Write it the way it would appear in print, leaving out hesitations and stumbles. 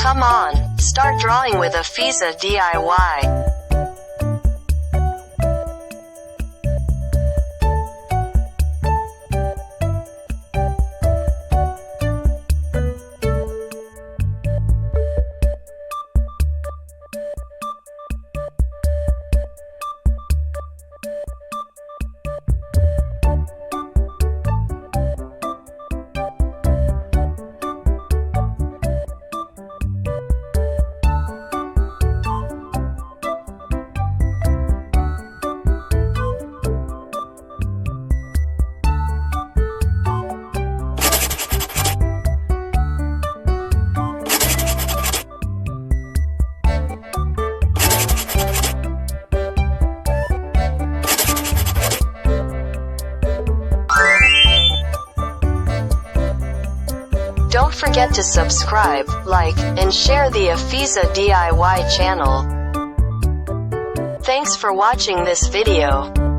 Come on, start drawing with Afizah DIY. Don't forget to subscribe, like, and share the Afizah DIY channel. Thanks for watching this video.